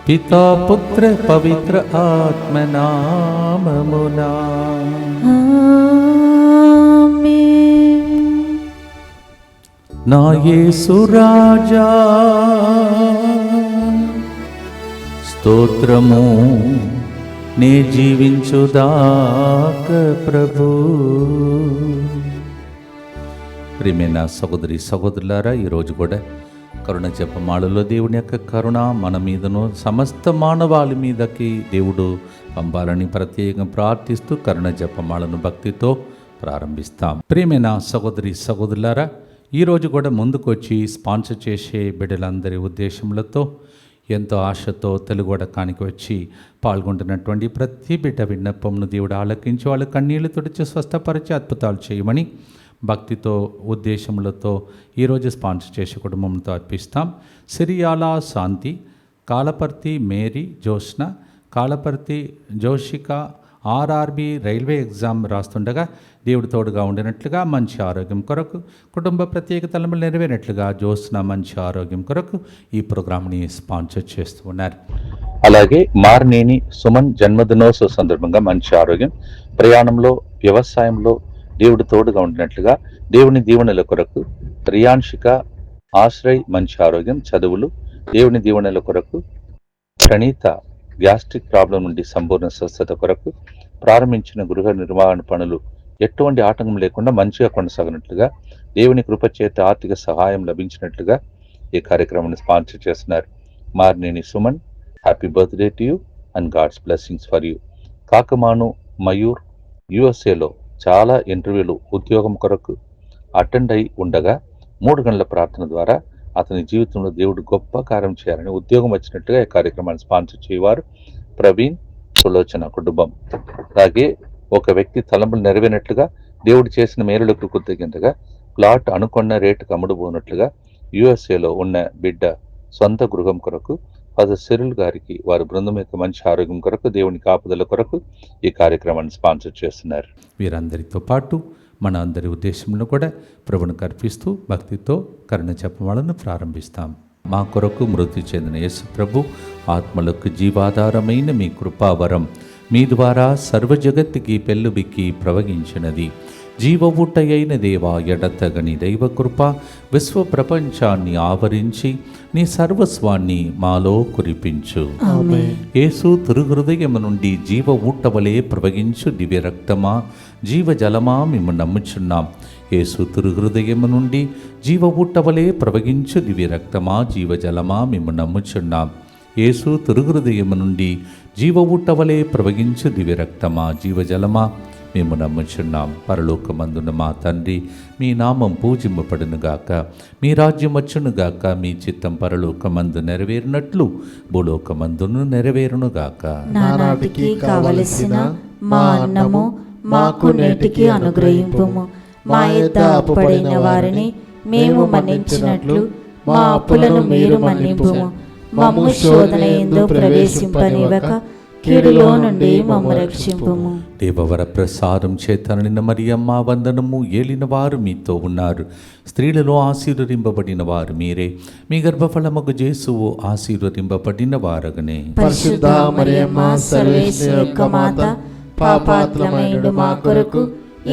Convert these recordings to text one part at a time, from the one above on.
పితా పుత్ర పవిత్ర ఆత్మ నామమునా ఆమేన్. నా యేసు రాజా స్తోత్రము, నే జీవించుదాక ప్రభు. ప్రియమైన సహోదరి సహోదరులారా, ఈరోజు కూడా కరుణ జపమాలలో దేవుని యొక్క కరుణ మన మీదను సమస్త మానవాళి మీదకి దేవుడు పంపాలని ప్రత్యేకంగా ప్రార్థిస్తూ కరుణ జపమాలను భక్తితో ప్రారంభిస్తాం. ప్రియమైన సహోదరి సహోదరులారా, ఈరోజు కూడా ముందుకొచ్చి స్పాన్సర్ చేసే బిడ్డలందరి ఉద్దేశములతో ఎంతో ఆశతో తెలుగుడకానికి వచ్చి పాల్గొంటున్నటువంటి ప్రతి బిడ్డ విన్నపంను దేవుడు ఆలకించి వాళ్ళ కన్నీళ్లు తుడిచి స్వస్థపరిచి అద్భుతాలు చేయమని భక్తితో ఉద్దేశములతో ఈరోజు స్పాన్సర్ చేసే కుటుంబంతో అర్పిస్తాం. Siriyala Shanti, Kalaparthi Mary Joshna, Kalaparthi Joshika RRB railway exam రాస్తుండగా దేవుడు తోడుగా ఉండినట్లుగా మంచి ఆరోగ్యం కొరకు, కుటుంబ ప్రత్యేక తలములు నెరవేరినట్లుగా జోష్న మంచి ఆరోగ్యం కొరకు ఈ ప్రోగ్రామ్ని స్పాన్సర్ చేస్తూ ఉన్నారు. అలాగే మార్నేని సుమన్ జన్మదినోత్సవ సందర్భంగా మంచి ఆరోగ్యం, ప్రయాణంలో వ్యవసాయంలో దేవుడు తోడుగా ఉండినట్లుగా దేవుని దీవెనల కొరకు, రియాన్షిక ఆశ్రయ్ మంచి ఆరోగ్యం, చదువులు దేవుని దీవెనల కొరకు, ప్రణీత గ్యాస్ట్రిక్ ప్రాబ్లం నుండి సంపూర్ణ స్వస్థత కొరకు, ప్రారంభించిన గృహ నిర్మాణ పనులు ఎటువంటి ఆటంకం లేకుండా మంచిగా కొనసాగినట్లుగా దేవుని కృపచేత ఆర్థిక సహాయం లభించినట్లుగా ఈ కార్యక్రమాన్ని స్పాన్సర్ చేస్తున్నారు. Marneni Suman, happy birthday to you and God's blessings for you. Kakamanu Mayur యుఎస్ఏలో చాలా ఇంటర్వ్యూలు ఉద్యోగం కొరకు అటెండ్ అయి ఉండగా 3 గంటల ప్రార్థన ద్వారా అతని జీవితంలో దేవుడు గొప్ప కార్యం చేయాలని ఉద్యోగం వచ్చినట్టుగా ఈ కార్యక్రమాన్ని స్పాన్సర్ చేయవారు ప్రవీణ్ సులోచన కుటుంబం. అలాగే ఒక వ్యక్తి తలంపులు నెరవేరినట్లుగా దేవుడు చేసిన మేలులకు కృతజ్ఞతగా ప్లాట్ అనుకున్న రేటుకు అమ్ముడుపోనట్లుగా యుఎస్ఏలో ఉన్న బిడ్డ సొంత గృహం కొరకు ఫాదర్ సిరిల్ గారికి వారి బృందం యొక్క మంచి ఆరోగ్యం కొరకు దేవుని కాపుదల కొరకు ఈ కార్యక్రమాన్ని స్పాన్సర్ చేస్తున్నారు. వీరందరితో పాటు మన అందరి ఉద్దేశంలో కూడా ప్రభువును కర్పిస్తూ భక్తితో కరుణ జపమాలను ప్రారంభిస్తాం. మా కొరకు మృతి చెందిన యేసు ప్రభు ఆత్మలకు జీవాధారమైన మీ కృపావరం మీ ద్వారా సర్వ జగత్తుకి పెళ్ళుబిక్కి ప్రవహించినది. జీవ ఊటయైన దేవా, ఎడతగని దైవ కృప విశ్వ ప్రపంచాన్ని ఆవరించి నీ సర్వస్వాన్ని మాలో కురిపించు. యేసు తిరుహృదయము నుండి జీవ ఊటవలే ప్రవహించు దివ్య రక్తమా, జీవజలమా మేము నమ్ముచున్నాం. యేసు తిరుహృదయము నుండి జీవ ఊటవలే ప్రవహించు దివ్య రక్తమా, జీవజలమా మేము నమ్ముచున్నాం. యేసు తిరుహృదయము నుండి జీవ ఊటవలే ప్రవహించు దివ్య రక్తమా, జీవజలమా మేము నమ్ముచున్నాం. పరలోకమందున మా తండ్రి, మీ నామం పూజింపబడునుగాక, మీ రాజ్యం వచ్చునుగాక, మీ చిత్తం పరలోకమందు నెరవేరినట్లు భూలోకమందును నెరవేరునుగాక. నానాటికి కావలసిన మా అన్నము మాకు నేటికి అనుగ్రహింపుము. మా యొద్ద అప్పుపడిన వారిని మేము మన్నించినట్లు మా అప్పులను మీరు మన్నింపుము. మమ్ము శోధన యందు ప్రవేశింపనివ్వక కీడులో నుండి మమ్ము రక్షింపుము. దేవవర ప్రసాదం చేత నిన్న మరియమ్మ వందనము. ఏలిన వారు మీతో ఉన్నారు, స్త్రీలలో ఆశీర్వదింపబడిన వారు మీరే, మీ గర్భఫలమగు యేసువు ఆశీర్వదింపబడిన వారగనే. పరిశుద్ధ మరియమ్మ సర్వేశ్వరి యొక్క మాత, పాపాత్ములమైనడు మా కొరకు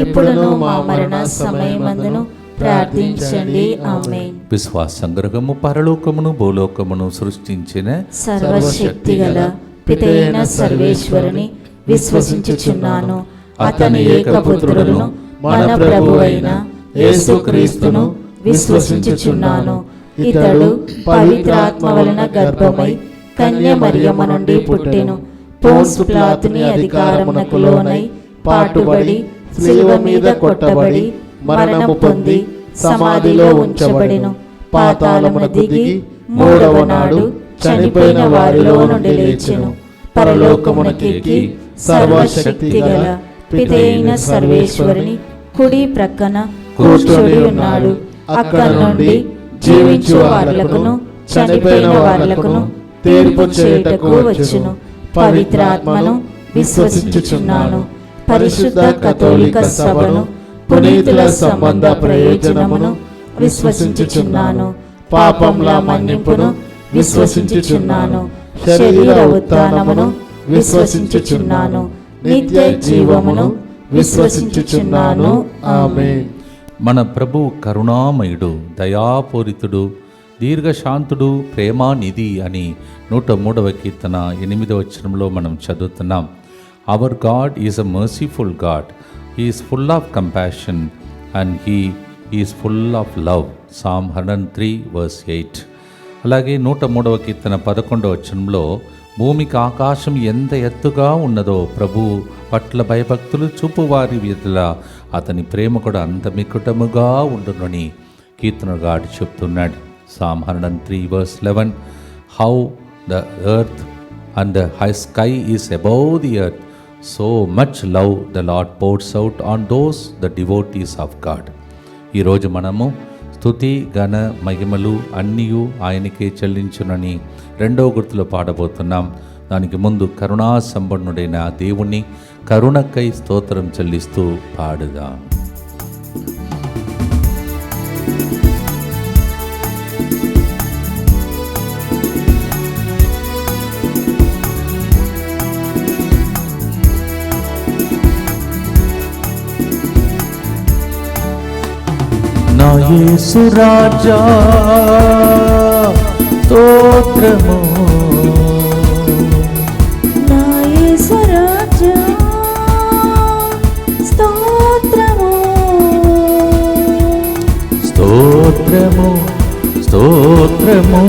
ఇప్పుడును మా మరణ సమయమందును ప్రార్థించండి. ఆమేన్. విశ్వాస సంగ్రహము పరలోకమును భూలోకమును సృష్టించిన సర్వశక్తిగల పితైన సర్వేశ్వరుని విశ్వసించుచున్నాను. అతని ఏకపుత్రుడును మన ప్రభువైన యేసుక్రీస్తును విశ్వసించుచున్నాను. ఇతడు పవిత్రాత్మ వలన గర్భమై కన్య మరియమ్మ నుండి పుట్టెను. పోన్సు పిలాతుని అధికారమునకు లోనై పాటుబడి శిలువ మీద కొట్టబడి మరణము పొంది సమాధిలో ఉంచబడెను. పాతాళమున దిగి 3వ నాడు చనిపోయిన వారిలో నుండి లేచెను. పరలోకమునకెక్కి సర్వశక్తిగల పితైన సర్వేశ్వరుని కుడి ప్రక్కన కూర్చొని ఉన్నాడు. అక్కడ నుండి జీవించు వారులకును చనిపోయిన వారులకును తీర్పు చేయుటకు వచ్చును. పవిత్రాత్మను విశ్వసించుచున్నాను. పరిశుద్ధ కథోలిక సభను, పునీతుల సంబంధ ప్రయోజనమును విశ్వసించుచున్నాను. పాపముల మన్నింపును విశ్వసించుచున్నాను. శరీర ఉత్థానమును విశ్వసించుచున్నాను. నిత్య జీవమును విశ్వసించుచున్నాను. ఆమేన్. మన ప్రభు కరుణామయుడు, దయాపూరితుడు, దీర్ఘశాంతుడు, ప్రేమానిధి అని 103వ కీర్తన 8వ వచనంలో మనం చదువుతున్నాం. Our God is a merciful God. He is full of compassion and he is full of love. Psalm 103:8. అలాగే 103వ కీర్తన 11వ వచనంలో భూమికి ఆకాశం ఎంత ఎత్తుగా ఉన్నదో ప్రభు పట్ల భయభక్తులు చూపువారి వీధుల అతని ప్రేమ కూడా అంత మికుటముగా ఉండునని కీర్తనగాడు చెప్తున్నాడు. Psalm 103:11. How the earth and the high sky is above the earth, so much love the Lord pours out on those the devotees of God. ఈరోజు మనము స్తుతి ఘన మహిమలు అన్నీయు ఆయనకే చెల్లించునని 2వ గుర్తులో పాడబోతున్నాం. దానికి ముందు కరుణా సంపన్నుడైన దేవుని కరుణకై స్తోత్రం చెల్లిస్తూ పాడుదాం. నా యేసు రాజా స్తోత్రము, నా యేసు రాజా స్తోత్రము, స్తోత్రము, స్తోత్రము,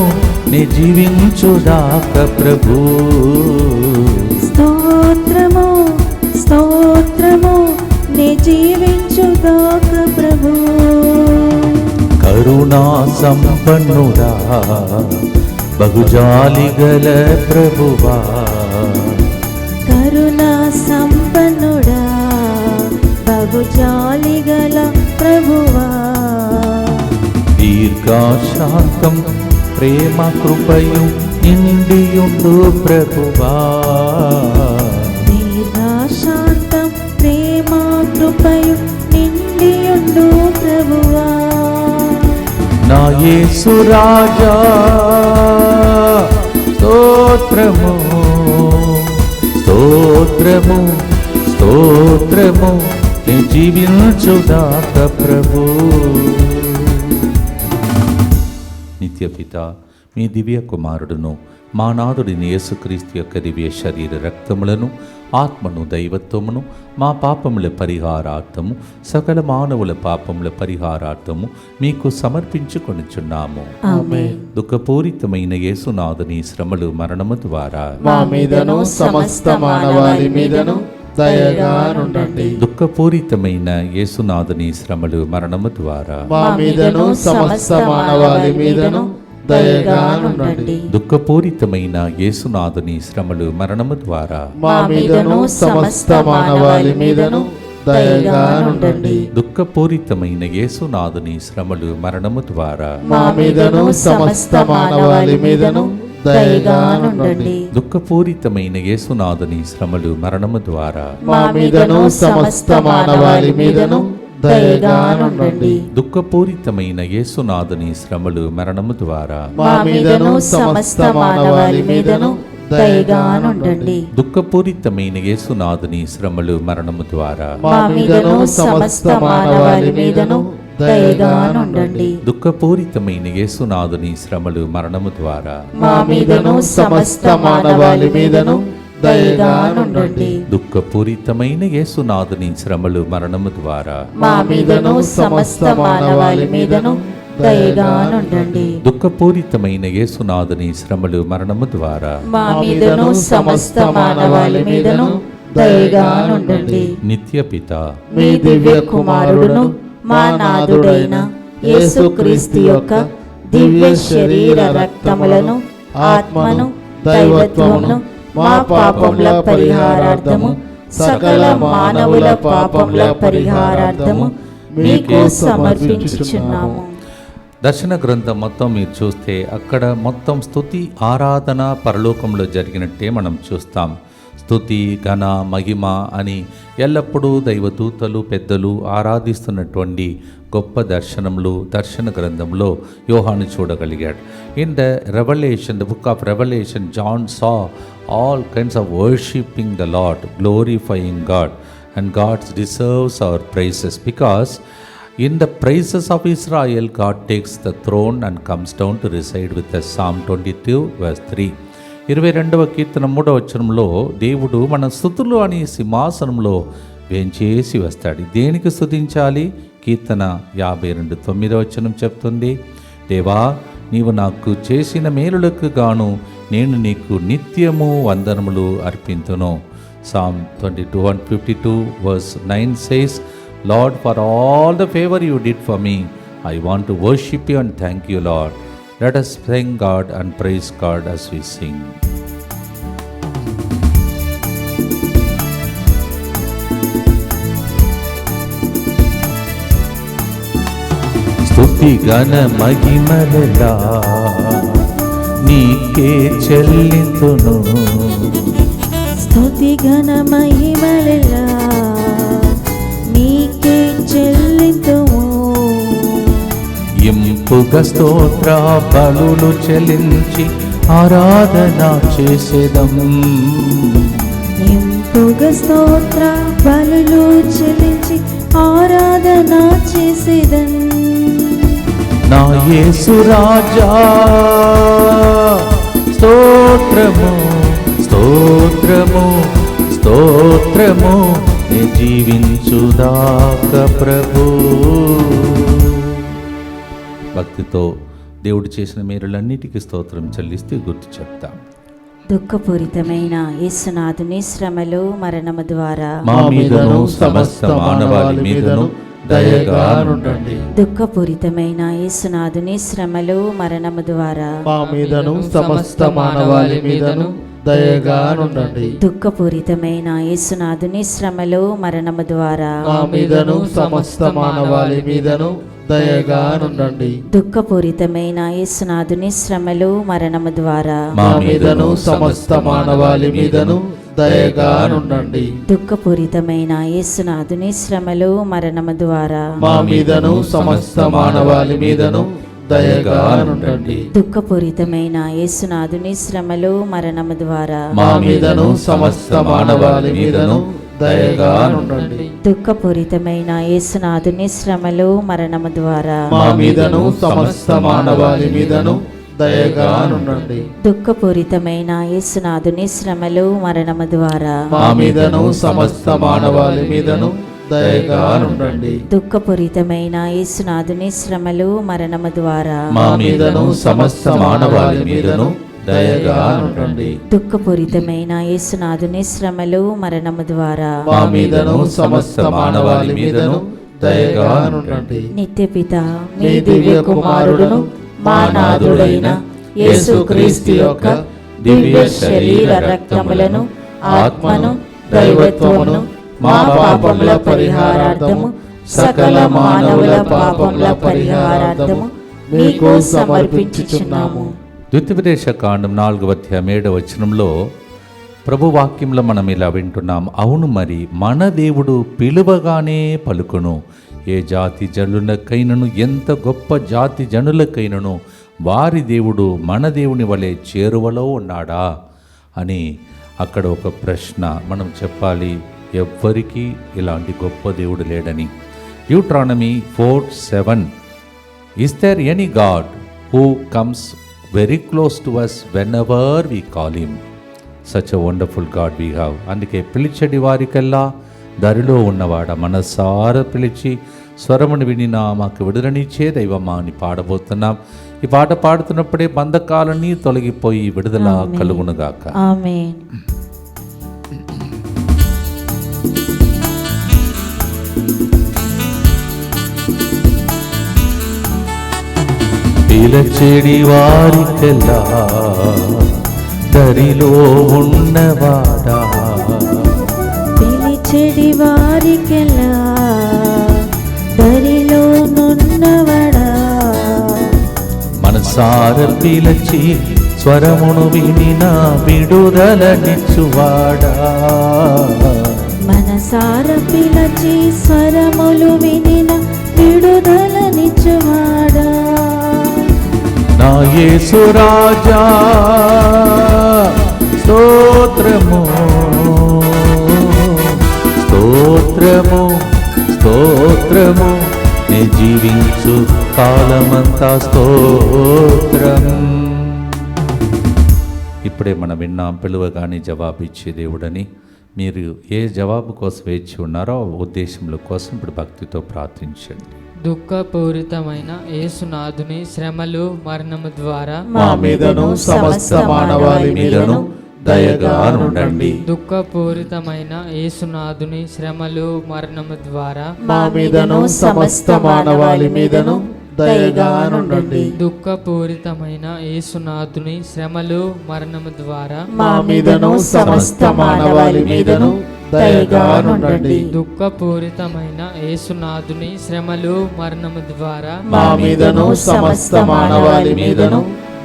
నీ జీవించుదాక ప్రభు. స్తోత్రము, స్తోత్రము, నీ జీవించుగాక ప్రభు. కరుణా సంపన్నుడా బహుజాలి గల ప్రభువా, కరుణా సంపన్నుడా బహుజాలి గల ప్రభువా, దీర్ఘశాంతం ప్రేమ కృపయు నిండియుండు ప్రభువా, దీర్ఘశాంతం ప్రేమ కృపయు నిండియుండు ప్రభువా. నా యేసు రాజా స్తోత్రము, స్తోత్రము, స్తోత్రము, నీ జీవించుదాక ప్రభు. నిత్యపిత మీ దివ్య కుమారుడును మా నాథుడిని యేసుక్రీస్తు యొక్క దివ్య శరీర రక్తములను ఆత్మను దైవత్వమును మా పాపముల పరిహారార్థము సకల మానవుల పాపముల పరిహారార్థము మీకు సమర్పించుకొనుచున్నాము. ఆమేన్. దుఃఖపూరితమైన యేసునాథుని శ్రమలు మరణము ద్వారా మా మీదను సమస్త మానవాళి మీదను దయగా నుండండి. దుఃఖపూరితమైన యేసునాథుని శ్రమలు మరణము ద్వారా మా మీదను సమస్త మానవాళి మీదను దయగా నుండండి. దుఃఖపూరితమైన యేసునాథుని శ్రమలు మరణము ద్వారా మా మీదను సమస్త మానవాళి మీదను దయగా నుండండి. దుఃఖపూరితమైన యేసునాథుని శ్రమలు మరణము ద్వారా మా మీదను సమస్త మానవాళి మీదను దయగా నుండండి. దుఃఖపూరితమైన యేసునాథుని శ్రమలు మరణము ద్వారా మా మీదను సమస్త మానవాళి మీదను దయగా నుండండి. దుఃఖపూరితమైన యేసునాథుని శ్రమలు మరణము ద్వారా మా మీదను సమస్త మానవాళి మీదను దయగా నుండండి. దుఃఖపూరితమైన యేసునాథుని శ్రమలు మరణము ద్వారా మా మీదను సమస్త మానవాళి మీదను దయగా నుండండి. దుఃఖపూరితమైన యేసునాథుని శ్రమలు మరణము ద్వారా మా మీదను సమస్త మానవాళి మీదను దయగా నుండండి. దుఃఖపూరితమైన యేసునాథుని శ్రమలు మరణము ద్వారా మా మీదను సమస్త మానవాళి మీదను దయగా నుండండి. దుఃఖపూరితమైన యేసునాథుని శ్రమలు మరణము ద్వారా మా మీదను సమస్త మానవాళి మీదను దయగా నుండండి. నిత్య పిత మీ దివ్య కుమారుడును మా నాథుడైన యేసుక్రీస్తు యొక్క దివ్య శరీర రక్తములను ఆత్మను దైవత్వమును మా పాపముల పరిహారార్థము సకల మానవుల పాపముల పరిహారార్థము మీకు సమర్పించుచున్నాము. దర్శన గ్రంథం మొత్తం మీరు చూస్తే అక్కడ మొత్తం స్తుతి ఆరాధన పరలోకంలో జరిగినట్టే మనం చూస్తాం. స్తుతి ఘన మహిమ అని ఎల్లప్పుడూ దైవదూతలు పెద్దలు ఆరాధిస్తున్నటువంటి గొప్ప దర్శనములు దర్శన గ్రంథంలో యోహాను చూడగలిగాడు. In the revolution, the book of revolution, John saw all kinds of worshipping the Lord, glorifying God, and God deserves our praises because in the praises of Israel God takes the throne and comes down to reside with us. Psalm 22 verse 3. 22వ కీర్తన 3వ వచనంలో దేవుడు మన స్తుతులు అని సింహాసనంలో వేంచేసి వస్తాడు. దేనికి స్తుతించాలి? కీర్తన 52:9వ వచనం చెప్తుంది, దేవా నీవు నాకు చేసిన మేలులకు గాను నేను నీకు నిత్యము వందనములు అర్పింతును. Psalm 22:52 verse 9 says, Lord, for all the favor you did for me, I want to worship you and thank you, Lord. Let us thank God and praise God as we sing. స్తుతి గణ మహిమలెల్లా నీకే చెల్లింతును, స్తుతి ఘన మహిమలెల్లా నీకే చెల్లింతుము. ఇంపుగా స్తోత్ర బలులు చెల్లించి ఆరాధన చేసేదం, ఇంపుగా స్తోత్ర బలులు చెల్లించి ఆరాధన చేసేదన్. నా యేసు రాజా స్తోత్రము స్తోత్రము స్తోత్రము, నే జీవించుదాక ప్రభు. భక్తితో దేవుడు చేసిన మేలులన్నిటికీ స్తోత్రం చెల్లిస్తూ గుర్తు చెప్తాం. దుఃఖపూరితమైన యేసునాథుని శ్రమలు మరణము ద్వారా మా మీదను సమస్త మానవాళి మీదను దయగా నుండండి. దుఃఖపూరితమైన యేసునాథుని శ్రమలు మరణము ద్వారా మా మీదను సమస్త మానవాళి మీదను దయగా నుండండి. దుఃఖపూరితమైన యేసునాథుని శ్రమలు మరణము ద్వారా మా మీదను సమస్త మానవాళి మీదను దయగా నుండండి. దుఃఖపూరితమైన యేసునాథుని శ్రమలు మరణము ద్వారా మా మీదను సమస్త మానవాళి మీదను దయగా నుండండి. దుఃఖపూరితమైన యేసునాథుని శ్రమలు మరణము ద్వారా మా మీదను సమస్త మానవాళి మీదను దయగా నుండండి. దుఃఖపూరితమైన యేసునాథుని శ్రమలు మరణము ద్వారా మా మీదను సమస్త మానవాళి మీదను దయగా నుండండి. దుఃఖపూరితమైన యేసునాథుని శ్రమలు మరణము ద్వారా మా మీదను సమస్త మానవాళి మీదను దయగా నుండండి. దుఃఖపూరితమైన యేసునాథుని శ్రమలు మరణము ద్వారా మా మీదను సమస్త మానవాళి మీదను దయగా నుండండి. దుఃఖపూరితమైన యేసునాథుని శ్రమలు మరణము ద్వారా మా మీదను సమస్త మానవాళి మీదను దయగా నుండండి. దుఃఖపూరితమైన యేసునాథుని శ్రమలు మరణము ద్వారా మా మీదను సమస్త మానవాళి మీదను దయగా నుండండి. నిత్యపిత మీ దివ్య కుమారుడును మా నాథుడైన యేసుక్రీస్తు యొక్క దివ్య శరీర రక్తములను ఆత్మను దైవత్వమును మా పాపముల పరిహారార్థము సకల మానవుల పాపముల పరిహారార్థము మీకు సమర్పించుచున్నాము. ద్వితీయోపదేశ కాండం 4వ అధ్యాయం 7వ వచనంలో ప్రభు వాక్యంలో మనం ఇలా వింటున్నాం, అవును మరి మన దేవుడు పిలువగానే పలుకును, ఏ జాతి జనులకైనను ఎంత గొప్ప జాతి జనులకైనను వారి దేవుడు మన దేవుని వలె చేరువలో ఉన్నాడా అని అక్కడ ఒక ప్రశ్న మనం చెప్పాలి. ఎవ్వరికీ ఇలాంటి గొప్ప దేవుడు లేడని. Deuteronomy 4:7 is there any God who comes very close to us whenever we call him, such a wonderful God we have. అందుకే పిలిచడి వారికల్లా దరిలో ఉన్నవాడ మనసార పిలిచి స్వరమును వినినా మాకు విడుదలనిచ్చే దైవమా అని పాడబోతున్నాం. ఈ పాట పాడుతున్నప్పుడే బంధకాలన్నీ తొలగిపోయి విడుదల కలుగునుగాక. ఆమేన్. పిలచెడి వారికెల్లా దరిలో ఉన్నవాడా, పిలిచెడి వారికెల్లా దరిలో నున్నవాడా, మనసార పిలచి స్వరమును వినిన విడుదలనిచ్చువాడా. మనసార పిలచి స్వరములు వినిన విడుదలనిచ్చువాడా. నా యేసు రాజా స్తోత్రము స్తోత్రము స్తోత్రము, నే జీవించు కాలమంతా స్తోత్రం. ఇప్పుడే మనం విన్నాం, పిలువగానే జవాబిచ్చే దేవుడని. మీరు ఏ జవాబు కోసం వేచి ఉన్నారో ఆ ఉద్దేశముల కోసం ఇప్పుడు భక్తితో ప్రార్థించండి. దుఃఖపూరితమైన యేసునాథుని శ్రమలు మరణము ద్వారా మా మీదను సమస్త మానవాళి మీదను దయగా నుండండి. దుఃఖపూరితమైన యేసునాథుని శ్రమలు మరణము ద్వారా మా మీదను సమస్త మానవాళి మీదను దయగా నుండండి. దుఃఖపూరితమైన యేసునాథుని శ్రమలు మరణము ద్వారా మా మీదను సమస్త మానవాళి మీదను దయగా నుండండి. దుఃఖపూరితమైన యేసునాథుని శ్రమలు మరణము ద్వారా మా మీదను సమస్త మానవాళి మీదను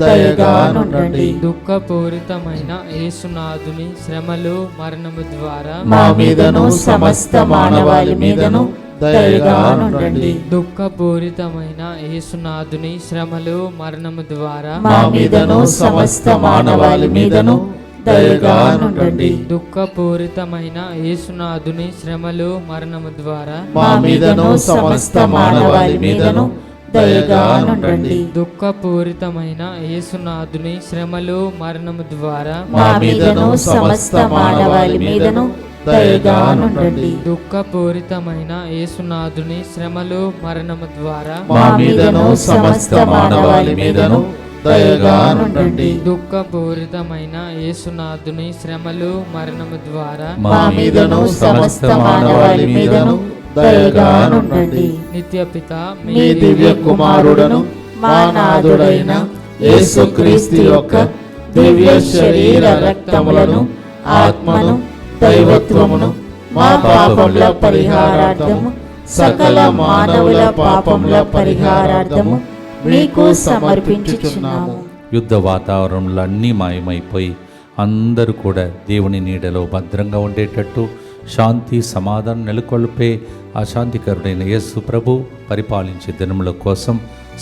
దయగా నుండండి. దుఃఖపూరితమైన యేసునాథుని శ్రమలు మరణము ద్వారా మా మీదను సమస్త మానవాళి మీదను దయగా నుండండి. దుఃఖపూరితమైన యేసునాథుని శ్రమలు మరణము ద్వారా మా మీదను సమస్త మానవాళి మీదను దయగా నుండండి. దుఃఖపూరితమైన యేసునాథుని శ్రమలు మరణము ద్వారా మా మీదను సమస్త మానవాళి మీదను దయగా నుండండి. దుఃఖపూరితమైన యేసునాథుని శ్రమలు మరణము ద్వారా మా మీదను సమస్త మానవాళి మీదను దయగా నుండండి. దుఃఖపూరితమైన యేసునాథుని శ్రమలు మరణము ద్వారా మా మీదను సమస్త మానవాళి మీదను దయగా నుండండి. దుఃఖపూరితమైన యేసునాథుని శ్రమలు మరణము ద్వారా మా మీదను సమస్త మానవాళి మీదను దయగా నుండండి. నిత్యపిత మీ దివ్య కుమారుడను మా నాథుడైన యేసుక్రీస్తు యొక్క దివ్య శరీర రక్తములను ఆత్మను దైవత్వమును మా పాపముల పరిహారార్థము సకల మానవుల పాపముల పరిహారార్థము మీకు సమర్పించుచున్నాము. యుద్ధ వాతావరణంలో అన్నీ మాయమైపోయి అందరూ కూడా దేవుని నీడలో భద్రంగా ఉండేటట్టు శాంతి సమాధానం నెలకొల్పే ఆ శాంతికరుడైన యేసు ప్రభు పరిపాలించే దినముల కోసం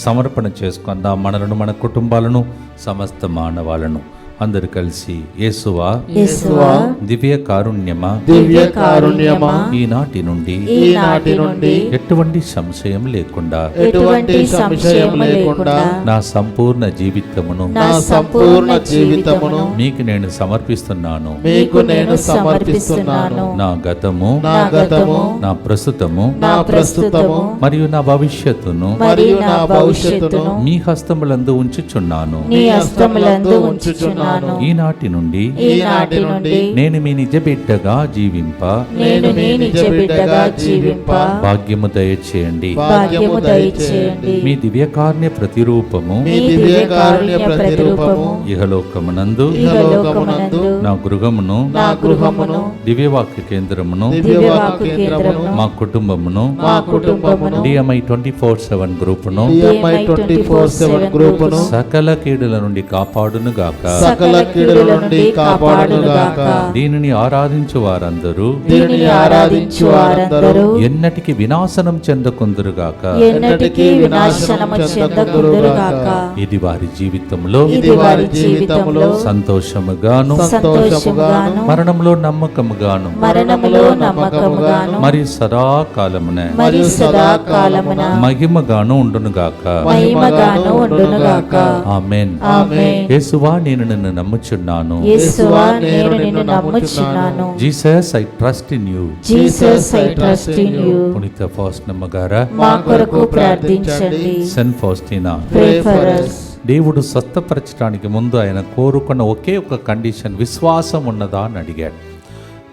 సమర్పణ చేసుకుందాం. మనలను, మన కుటుంబాలను, సమస్త మానవాలను అందరు కలిసి యేసువా యేసువా దివ్య కారుణ్యమా దివ్య కారుణ్యమా ఈనాటి నుండి ఈనాటి నుండి ఎటువంటి సంశయం లేకుండా ఎటువంటి సంశయం లేకుండా నా సంపూర్ణ జీవితమును నా సంపూర్ణ జీవితమును మీకు నేను సమర్పిస్తున్నాను. మీకు నేను సమర్పిస్తున్నాను. నా గతము, నా గతము, నా ప్రస్తుతము నా ప్రస్తుతము మరియు నా భవిష్యత్తును మరియు నా భవిష్యత్తును మీ హస్తములందు ఉంచుచున్నాను. నీ హస్తములందు ఉంచుచున్నాను. ఈనాటి నుండి ఈనాటి నుండి నేను మీ నిజ బిడ్డగా జీవింప నేను నీ నిజ బిడ్డగా జీవింప భాగ్యము దయచేయండి. భాగ్యము దయచేయండి. మీ దివ్యకారుణ్య ప్రతిరూపము మీ దివ్య కారుణ్య ప్రతిరూపము ఇహలోకమునందు ఇహలోకమునందు నా గృహమును నా గృహమును దివ్యవాక్య కేంద్రమును దివ్యవాక్య కేంద్రమును మా కుటుంబమును మా కుటుంబమును డిఎంఐ 24/7 గ్రూపును DMI 24/7 గ్రూపును సకల కీడుల నుండి కాపాడును గాక. సకల కీడుల నుండి కాపాడునుగాక. దీనిని ఆరాధించు వారందరూ దీనిని ఆరాధించు వారందరూ ఎన్నటికి వినాశనం చెందకుందురుగాక. ఎన్నటికీ వినాశనము చెందకుందురుగాక. ఇది వారి జీవితంలో ఇది వారి జీవితంలో సంతోషముగాను సంతోషముగాను మరణంలో నమ్మకముగాను మరణములో నమ్మకముగాను మరి సదాకాలమున మరి సదాకాలమున మహిమగాను ఉండునుగాక. మహిమగాను ఉండునుగాక. ఆమేన్. ఆమేన్. యేసువా నేను నిన్ను నమ్ముచున్నాను. యేసువా నేను నిన్ను నమ్ముచున్నాను. Jesus I trust in you. Jesus I trust in you. పునీత ఫౌస్టినా గారా, మా కొరకు ప్రార్థించండి. Saint Faustina, Pray for us. దేవుడు స్వస్థపరచడానికి ముందు ఆయన కోరుకున్న ఒకే ఒక కండిషన్ విశ్వాసం ఉన్నదా అని అడిగాడు.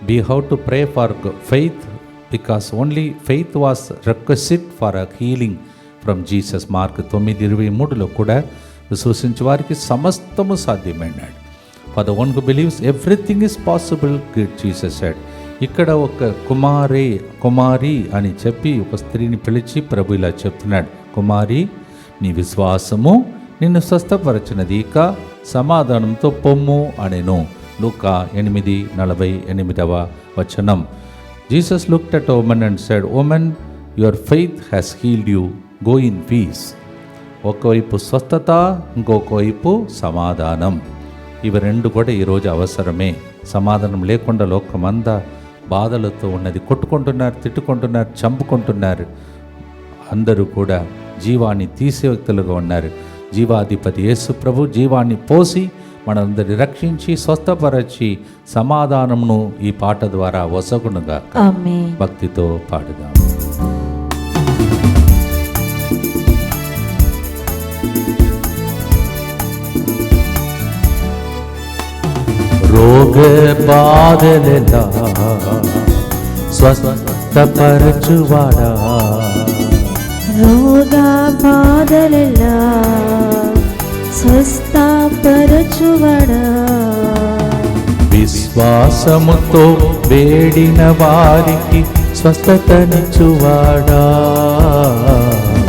We have to pray for faith because only faith was requisite for a healing from Jesus. Mark 9:23లో కూడా విశ్వసించే వారికి సమస్తము సాధ్యమైనాడు. For the one who believes everything is possible, Jesus said. ఇక్కడ ఒక కుమారి అని చెప్పి ఒక స్త్రీని పిలిచి ప్రభు ఇలా చెప్తున్నాడు, కుమారి నీ విశ్వాసము నిన్ను స్వస్థపరచినది, ఇక సమాధానంతో పొమ్ము అనెను. లూకా 8:48. Jesus looked at woman and said, "Woman, your faith has healed you. Go in peace." ఒకవైపు స్వస్థత, ఇంకొక వైపు సమాధానం. ఇవి రెండు కూడా ఈరోజు అవసరమే. సమాధానం లేకుండా లోకమంతా బాధలతో ఉన్నది. కొట్టుకుంటున్నారు, తిట్టుకుంటున్నారు, చంపుకుంటున్నారు. అందరూ కూడా జీవాన్ని తీసే వ్యక్తులుగా ఉన్నారు. జీవాధిపతి యేసు ప్రభు జీవాన్ని పోసి మనందరిని రక్షించి స్వస్థపరచి సమాధానమును ఈ పాట ద్వారా వసగునుగా. ఆమేన్. భక్తితో పాడుదాం. రోగ బాధలెలా స్వస్థపరచువాడా, రోగ బాధలెలా స్వస్థపరచువాడా, విశ్వాసముతో వేడిన వారికి స్వస్థతనిచ్చువాడా,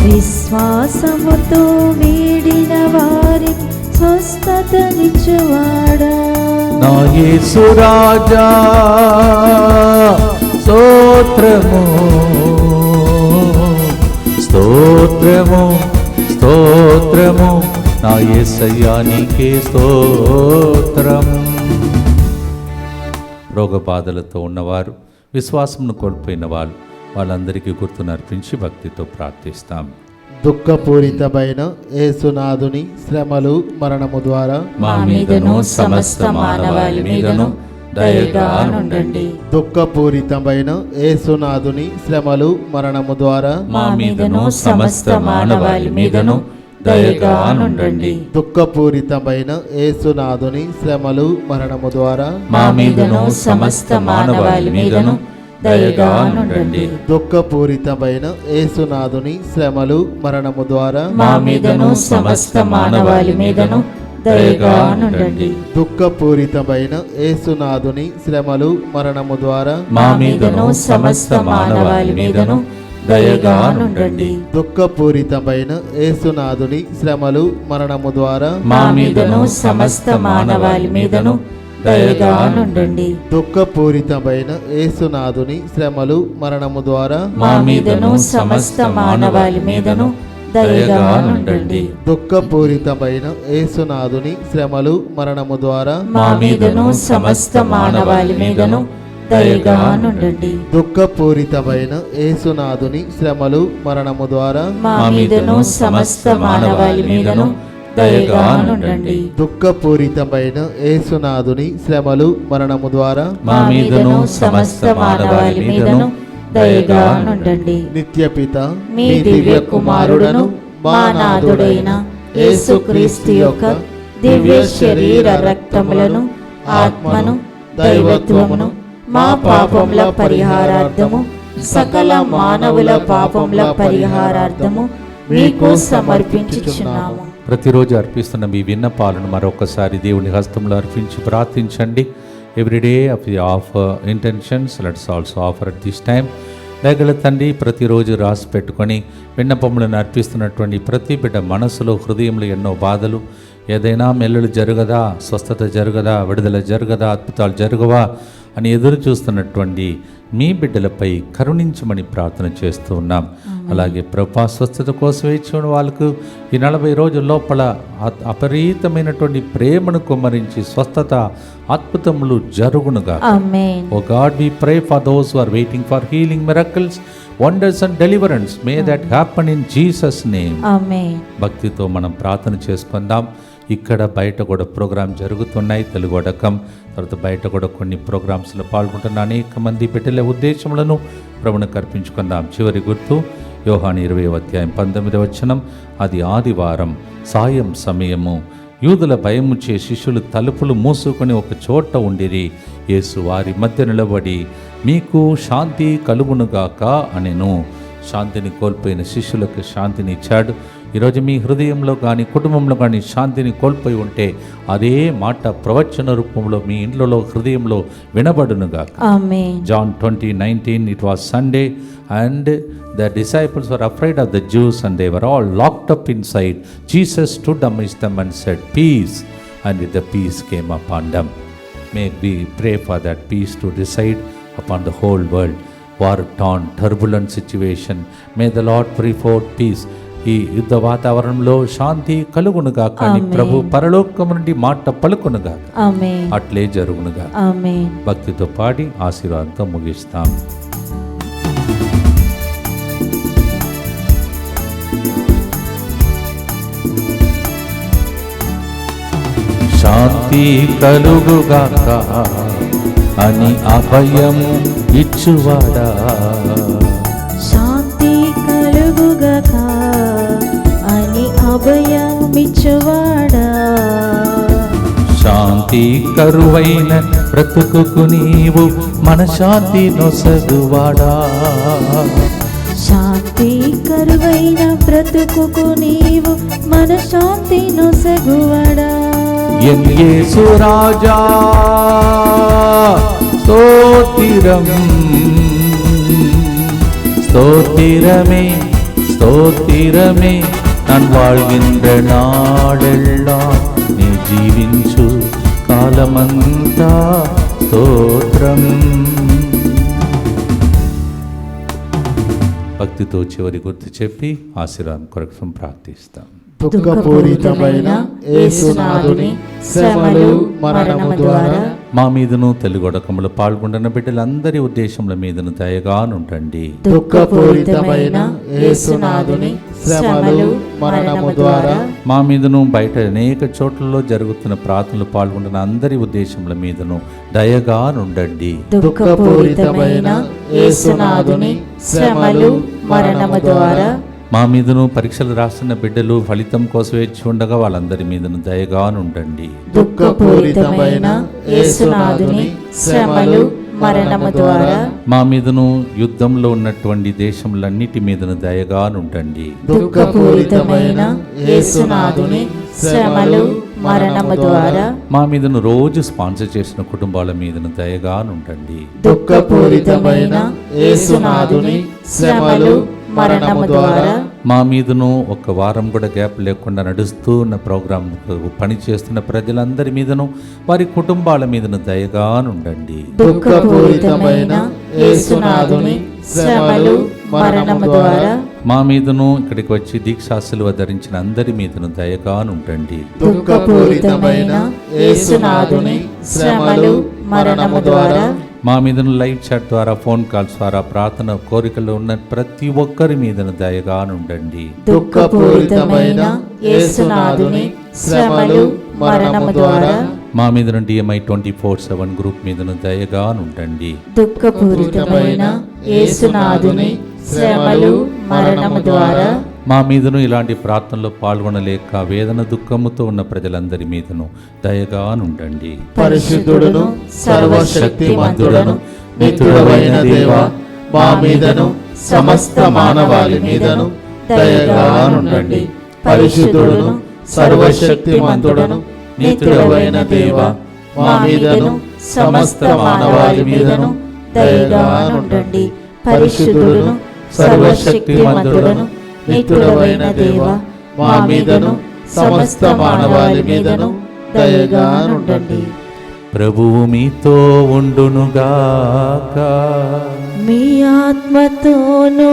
విశ్వాసముతో వేడిన వారికి స్వస్థతనిచ్చువాడా, నా యేసు రాజా స్తోత్రము స్తోత్రము స్తోత్రము, నా యేసయ్యా నీకే స్తోత్రం. రోగబాధలతో ఉన్నవారు, విశ్వాసమును కోల్పోయిన వాళ్ళందరికీ గుర్తును అర్పించి భక్తితో ప్రార్థిస్తాం. దుఃఖపూరితమైన యేసునాథుని శ్రమలు మరణము ద్వారా మా మీదను సమస్త మానవాళి మీదను దయగా నుండండి. దుఃఖపూరితమైన యేసునాథుని శ్రమలు మరణము ద్వారా మా మీదను సమస్త మానవాళి మీదను దయగా నుండండి. దుఃఖపూరితమైన యేసునాథుని శ్రమలు మరణము ద్వారా మా మీదను సమస్త మానవాళి మీదను దయగా నుండండి. దుఃఖపూరితమైన యేసునాథుని శ్రమలు మరణము ద్వారా మా మీదను సమస్త మానవాళి మీదను దయగా నుండండి. దుఃఖపూరితమైన యేసునాథుని శ్రమలు మరణము ద్వారా మా మీదను సమస్త మానవాళి మీదను దయగా నుండండి. దుఃఖపూరితమైన యేసునాథుని శ్రమలు మరణము ద్వారా మా మీదను సమస్త మానవాళి మీదను దయగా నుండండి. దుఃఖపూరితమైన యేసునాథుని శ్రమలు మరణము ద్వారా మా మీదను సమస్త మానవాళి మీదను దయగా నుండండి. దుఃఖపూరితమైన యేసునాథుని శ్రమలు మరణము ద్వారా మా మీదను సమస్త మానవాళి మీదను దయగా నుండండి. దుఃఖపూరితమైన యేసునాథుని శ్రమలు మరణము ద్వారా మా మీదను సమస్త మానవాళి మీదను దయగా నుండండి. దుఃఖపూరితమైన యేసునాథుని శ్రమలు మరణము ద్వారా మా మీదను సమస్త మానవాళి మీదను దయగా నుండండి. నిత్యపిత మీ దివ్య కుమారుడును మా నాథుడైన యేసుక్రీస్తు యొక్క దివ్య శరీర రక్తములను, ఆత్మను, దైవత్వమును మా పాపముల పరిహారార్థము, సకల మానవుల పాపముల పరిహారార్థము మీకు సమర్పించుచున్నాము. ప్రతిరోజు అర్పిస్తున్న మీ విన్నపాలను మరొకసారి దేవుని హస్తంలో అర్పించి ప్రార్థించండి. Everyday of intentions let's also offer at this time. దయగల తండ్రి, ప్రతిరోజు రాసి పెట్టుకొని విన్నపములను అర్పిస్తున్నటువంటి ప్రతి బిడ్డ మనసులో, హృదయంలో ఎన్నో బాధలు, ఏదైనా మెల్లులు జరగదా, స్వస్థత జరగదా, విడుదల జరగదా, అద్భుతాలు జరగవా అని ఎదురు చూస్తున్నటువంటి మీ బిడ్డలపై కరుణించమని ప్రార్థన చేస్తూ ఉన్నాం. అలాగే ప్రభా, స్వస్థత కోసం ఇచ్చిన వాళ్ళకు ఈ 40 రోజుల లోపల అపరీతమైనటువంటి ప్రేమను కుమ్మరించి స్వస్థత, అద్భుతములు జరుగునుగా. ఆమేన్. Oh God, we pray for those who are waiting for healing, miracles, wonders and deliverance. May that happen in Jesus name. Amen. భక్తితో మనం ప్రార్థన చేసుకుందాం. ఇక్కడ బయట కూడా ప్రోగ్రాం జరుగుతున్నాయి. తెలుగు అడకం తర్వాత బయట కూడా కొన్ని ప్రోగ్రామ్స్లో పాల్గొంటున్న అనేక మంది బిడ్డల ఉద్దేశములను ప్రభువునికి అర్పించుకుందాం. చివరి గుర్తు యోహాను 20:19. అది ఆదివారం సాయం సమయము. యూదుల భయముచే శిష్యులు తలుపులు మూసుకొని ఒక చోట ఉండిరి. యేసు వారి మధ్య నిలబడి మీకు శాంతి కలుగునుగాక అనెను. శాంతిని కోల్పోయిన శిష్యులకు శాంతిని ఇచ్చాడు. ఈరోజు మీ హృదయంలో కానీ కుటుంబంలో కానీ శాంతిని కోల్పోయి ఉంటే అదే మాట ప్రవచన రూపంలో మీ ఇంట్లో హృదయంలో వినబడునుగా. ఆమేన్. John 20:19, it was Sunday and the disciples were afraid of the Jews and they were all locked up inside. Jesus stood amidst them and said, "Peace," and with the peace came upon them. May we pray for that peace to reside upon the whole world. War-torn, turbulent situation. May the Lord bring forth peace. ఈ యుద్ధ వాతావరణంలో శాంతి కలుగునుగా. కానీ ప్రభు పరలోకం నుండి మాట పలుకునుగా. ఆమేన్. అట్లే జరుగునుగా. ఆమేన్. భక్తితో పాడి ఆశీర్వాదంతో ముగిస్తాం. శాంతి కలుగుగాక అని అభయము ఇచ్చువాడా, శాంతి కలుగుగాక అని అభయమిచ్చువాడా, శాంతి కరువైన బ్రతుకుకు నీవు మనశాంతి నొసగువాడా, శాంతి కరువైన బ్రతుకుకు నీవు మన శాంతి నొసగువాడా. ఎన్ యేసు రాజా స్తోత్రం, ஸ்தோத்திரமே ஸ்தோத்திரமே, நான் வாழ்கின்ற நாடெல்லாம் நீ జీవించు కాలమంతా స్తోత్రం. భక్తితో చివరి గుర్తు చెప్పి ఆశీర్వాదం కొరకు ప్రార్థిస్తాం. దుఃఖపూరితమైన యేసునాథుని శ్రమలు మరణము ద్వారా మా మీదను తెలుగొడకములు పాల్గొంటున్న బిడ్డలందరి ఉద్దేశముల మీదను దయగానుంటండి. దుఃఖపూరితమైన యేసునాథుని శ్రమలు మరణము ద్వారా మా మీదను బయట అనేక చోట్లలో జరుగుతున్న ప్రార్థనలు పాల్గొంటున్న అందరి ఉద్దేశముల మీదను దయగానుండండి. దుఃఖపూరితమైన యేసునాథుని శ్రమలు మరణము ద్వారా మా మీదను పరీక్షలు రాస్తున్న బిడ్డలు ఫలితం కోసం వేచి ఉండగా వాళ్ళందరి మీదను దయగానుండండి. దుఃఖపూరితమైన యేసునాథుని శ్రమలు మరణము ద్వారా మా మీదను యుద్ధంలో ఉన్నటువంటి దేశములన్నిటి మీదను దయగానుండండి. దుఃఖపూరితమైన యేసునాథుని శ్రమలు మరణము ద్వారా మా మీదను రోజు స్పాన్సర్ చేసిన కుటుంబాల మీదను దయగానుండండి. దుఃఖపూరితమైన యేసునాథుని శ్రమలు మరణము ద్వారా మా మీదను ఒక వారం కూడా గ్యాప్ లేకుండా నడుస్తూ ఉన్న ప్రోగ్రాం పని చేస్తున్న ప్రజలందరి మీదను వారి కుటుంబాల మీదను దయగానుండండి. దుఃఖపూరితమైన యేసునాథుని శ్రమలు మరణము ద్వారా మా మీదను ఇక్కడికి వచ్చి దీక్షాశిలువ ధరించిన అందరి మీదను దయగానుండండి. దుఃఖపూరితమైన యేసునాథుని శ్రమలు మరణము ద్వారా మా మీదను లైవ్ చాట్ ద్వారా ఫోన్ కాల్స్ ద్వారా ప్రార్థన కోరికలు ఉన్న ప్రతి ఒక్కరి మీదను దయగానుండండి. దుఃఖపూరితమైన యేసునాథుని శ్రమలు మరణము ద్వారా మా మీదను DMI 24/7 గ్రూప్ మీదను దయగానుండండి. దుఃఖపూరితమైన యేసునాథుని శ్రమలు మరణము ద్వారా మా మీదను ఇలాంటి ప్రార్థనలో పాల్గొనలేక వేదన దుఃఖముతో ఉన్న ప్రజలందరి మీదను దయగానుండండి. పరిశుద్ధుడును సర్వశక్తిమంతుడను నిత్యుడవైన దేవా, మా మీదను సమస్త మానవాళి మీదను దయగానుండండి. పరిశుద్ధుడును సర్వశక్తిమంతుడను నిత్యుడవైన దేవా, మా మీదను సమస్త మానవాళి మీదను దయగానుండండి. పరిశుద్ధుడును సర్వశక్తిమంతుడను నిత్యుడవైన దేవా, మా మీదను సమస్త మానవాళి మీదను దయగానుండండి. ప్రభువు మీతో ఉండునుగాక. మీ ఆత్మతోనూ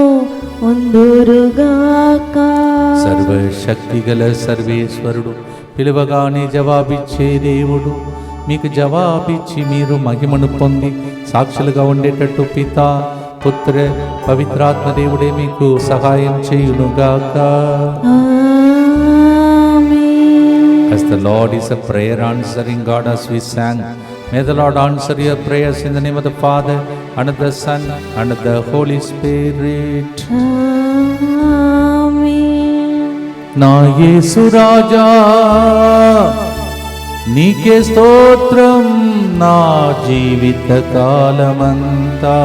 ఉందురుగాక. సర్వశక్తిగల సర్వేశ్వరుడు పిలువగానే జవాబిచ్చే దేవుడు మీకు జవాబిచ్చి మీరు మహిమను పొంది సాక్షులుగా ఉండేటట్టు పితా పుత్ర పవిత్రాత్మ దేవుడే మీకు సహాయం చేయునుగాక. As the Lord is a prayer answering God, as we sang, may the Lord answer your prayers in the name of the Father and of the Son and of the Holy Spirit. నా యేసు రాజా నీకే స్తోత్రం నా జీవిత కాలమంతా.